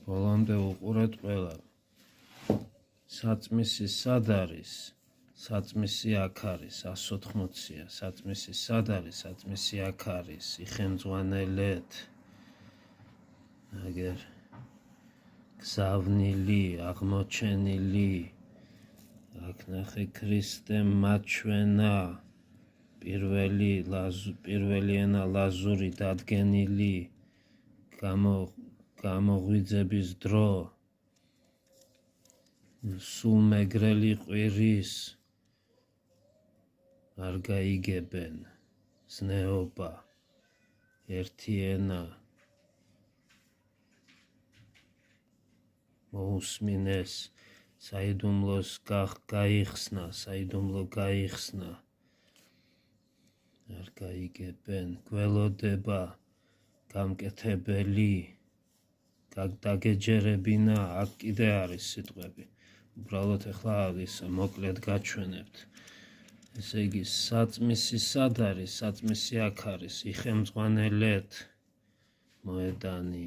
ბოლომდე უყურეთ ყველა. საწმისი სად არის? საწმისი აქ არის, 180-ია. საწმისი სად არის? საწმისი აქ არის, იხემძღვანელეთ. აგერ გზავნილი, აღმოჩენილი. აქ ნახე ქრისტე მაჩვენა. პირველი ენა ლაზური დადგენილი. გამოღვიძების დრო. სულ მეგრელი ყვირის არ გაიგებენ. ზნეობა, ერთი ენა მოусმინეს, საიდუმლოს გაიხსნა, საიდუმლო გაიხსნა. არ გაიგებენ, გველოდება, გამკეთებელი, დაგეჯერებინა, აქ კიდე არის სიტყვები. უბრალოდ ახლა ის მოკლედ გაჩვენებთ. ესე იგი, საწმისი სად არის? საწმისი აქ არის, იხემძღვანელეთ, მოედანი,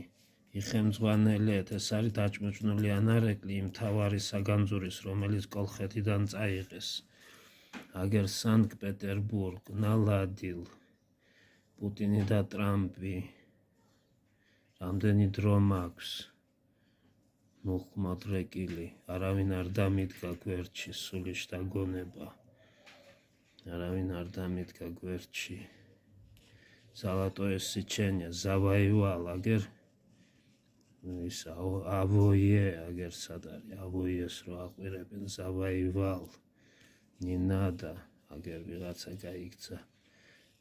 იხემძღვანელეთ, ეს არის დაჭმუჭნული ანარეკლი იმ მთავარი საგანძურის, რომელიც კოლხეთიდან წაიღეს. აგერ სანქტ-პეტერბურგ, ნალადილ, პუტინი და ტრამპი, რამდენი დრო მაქვს, მუხმადრეკილი, არავინ არ დამიდგა გვერდში, სული შთაგონება, არავინ არ დამიდგა გვერდში. ზალატოეს სიჩენია, ზავაივალ, აგერ ის ავოიე, აგერ სად არის, ავოიეს რო აყვირებენ, ზავაივალ, ნინადა, აგერ ვიღაცა გაიქცა,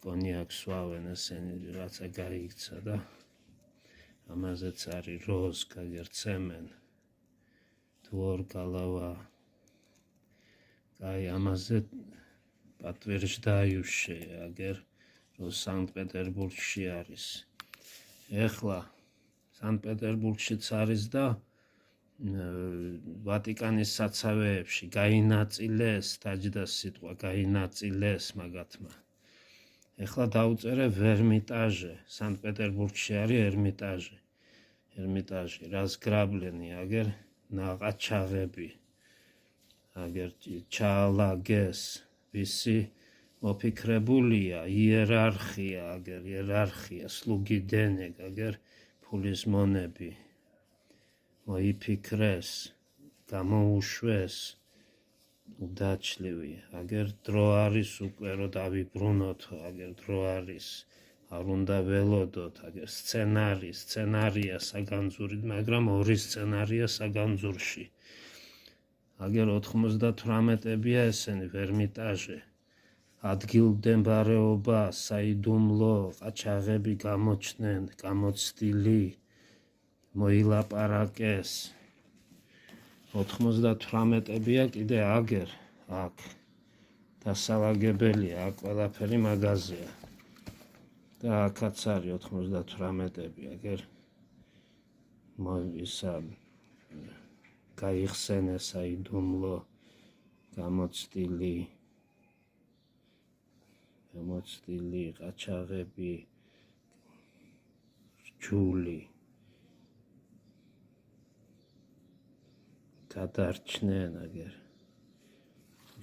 კონიაკს სვავენ ესენი, ვიღაცა გაიქცა და ამაზეც არის როზკ, აგერ ცემენ, დვორ გალავა, აი ამაზე პატვირჟდაიუშე, აგერ რო სანქტ-პეტერბურგში არის. ეხლა სანქტ-პეტერბურგშიც არის და ვატიკანის საცავეებში გაინაწილეს, დაჯდა სიტყვა, გაინაწილეს მაგათმა. ეხლა დაუწერე ვერმიტაჟე, სანქტ-პეტერბურგში არის ერმიტაჟი, რას გრაბლენი, აგერ ნაყაჩაღები, აგერ ჩაალაგეს, ვისი მოფიქრებულია, იერარქია, აგერ იერარქია, სლუგიდენეგ, აგერ ფულის მონები, მოიფიქრეს, გამოუშვეს, უდაჩლივი, აგერ დრო არის უკვე რო დავიბრუნოთო, აგერ დრო არის, არ უნდა ველოდოთ, აგერ სცენარია საგანძურით, მაგრამ ორი სცენარია საგანძურში. აგერ 98-ებია ესენი ვერმიტაჟე. ადგილმდებარეობა, საიდუმლო, ყაჩაღები გამოჩნდნენ, გამოცდილი, მოილაპარაკეს. 98-ებია კიდე აგერ, აქ. დასალაგებელია, აქ ყველაფერი მაღაზია. და აქაც არის 98-ები, აგერ ისა გაიხსენეს საიდუმლო, გამოცდილი, ყაჩაღები, რჯული, გადარჩნენ, აგერ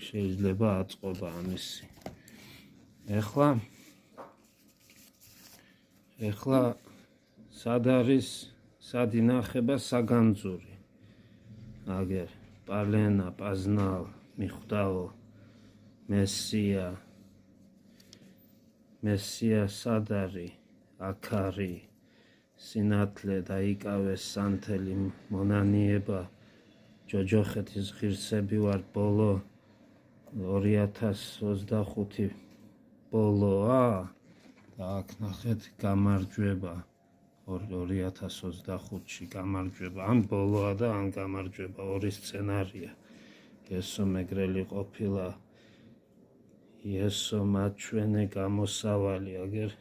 შეიძლება აწყობა ამისი. ეხლა სად არის, სად ინახება საგანძური, აგერ პალენა, პაზნალ, მიხვდაო, მესია სად არის, აქ არის, სინათლე დაიკავეს სანთელი მონანიება, ჯოჯოხეთის ღირსები ვარ, ბოლო 2025 ბოლოა და აქ ნახეთ გამარჯვება 2025-ში გამარჯვება, ან ბოლოა და ან გამარჯვება, ორი სცენარია. ესო მეგრელი ყოფილა, ესო მაჩვენე გამოსავალი, აგერ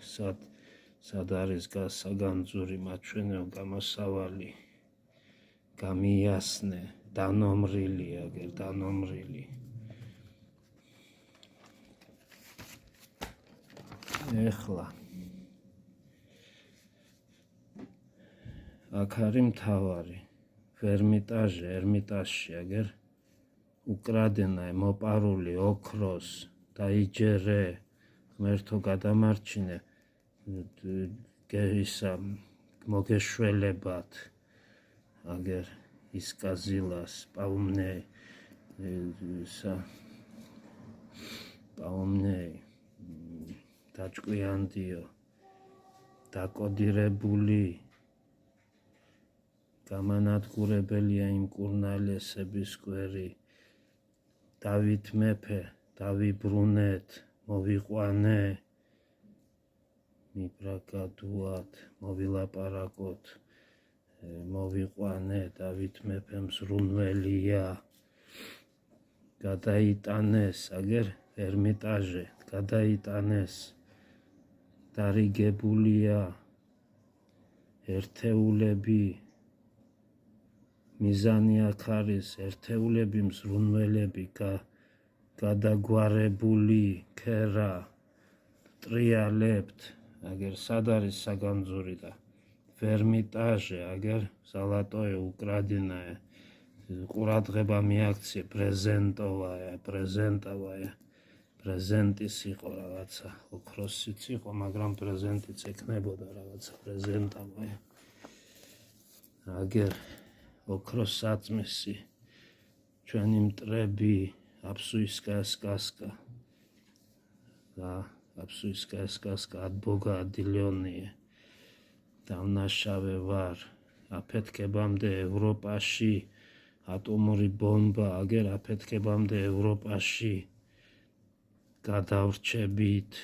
სად არის საგანძური, მაჩვენე გამოსავალი, გამიასნე, დანომრილი, აგერ დანომრილი. ეხლა აქ არის მთავარი ერმიტაჟში აგერ უკრადენა მოპარული ოქროს დაიჯერე ღმერთო გადამარჩინე ისა მოგეშველებათ აგერ ისკაზილას პაუმნეი დაჭკვიანდიო დაკოდირებული გამანადგურებელია იმ კურნალესების კვერი დავით მეფე დავიბრუნეთ მოვიყვანე მიბრაგადუათ მოვილაპარაკოთ მოვიყვანე დავით მეფე მზრუნველია გადაიტანეს აგერ ერმიტაჟე გადაიტანეს დარიგებულია ერთეულები მიზანი აქ არის ერთეულები მზრუნველები გადაგვარებული ქერა ტრიალებთ აგერ სად არის საგანძური და ერმიტაჟე აგერ ზალატოე უკრადინაე ყურადღება მიაქცია პრეზენტის იყო რაღაცა ოქროსიც იყო მაგრამ პრეზენტიც ექნებოდა რაღაცა პრეზენტავაე აგერ ოქროს საწმისი ჩვენი მტრები აფსუისკაია սկასკა და აფსუისკაია սկასკა ადბოგა ადილიონიე დავნაშავე ვარ აფეთქებამდე ევროპაში ატომური ბომბა აგერ აფეთქებამდე ევროპაში გადავრჩებით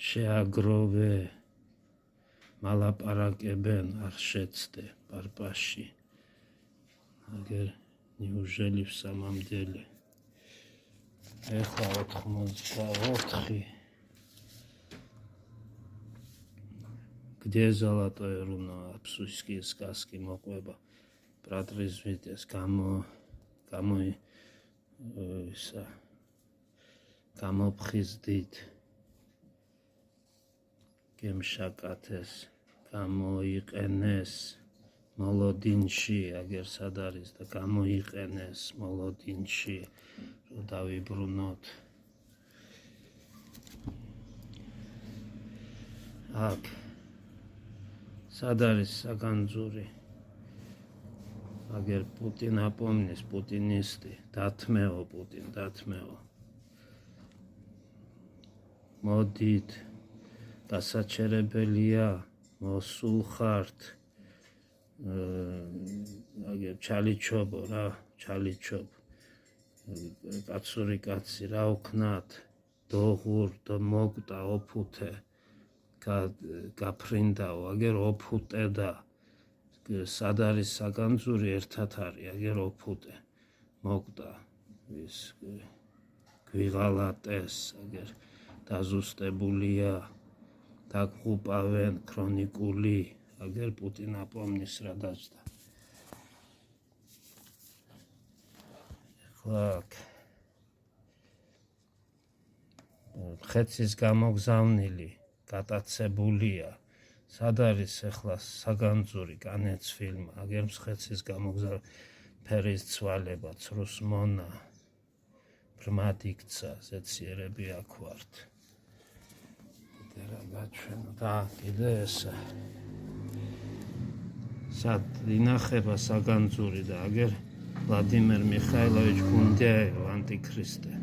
შეაგროვე მალაპარაკებენ არ შეცდე პარპაში აგერ ნიუჟელი ვსამამდელი ეხლა 84 где золотое руно абсуйские сказки მოყვება პრატრიზვიტეს გამოფხიზდით გემშაკათეს გამოიყენეს მოლოდინში აგერ სად არის და გამოიყენეს მოლოდინში რომ დავიბრუნოთ აქ სად არის საგანძური აგერ პუტინ აპომნის პუტინისტი დათმეო პუტინ დათმეო მოდით დასაჩერებელია მოსულხართ აგერ ჩალიჩობო რა ჩალიჩობ კაცური კაცი რა ვქნათ დოღურ და მოგტა ოფუთე გაფრინდაო აგერ ოფუტე და სად არის საგანძური ერთად არის აგერ ოფუტე მოგტა ის გვიღალატეს აგერ დაზუსტებულია დაგღუპავენ ქრონიკული აგერ პუტინ აპომნის რა დაჯდა ეხლა ხეცის გამოგზავნილი გატაცებულია სად არის ეხლა საგანძური კანეც ფილმ აგერ ხეცის გამოგზავნილი ფერის ცვალება ცრუს მონა ბრმად იქცა ზეციერები აქ ვართ და გაჩვენო და კიდე ესა სად ინახება საგანძური და აგერ ვლადიმერ მიხაილოვიჩ გუნდიაევ ანტიქრისტე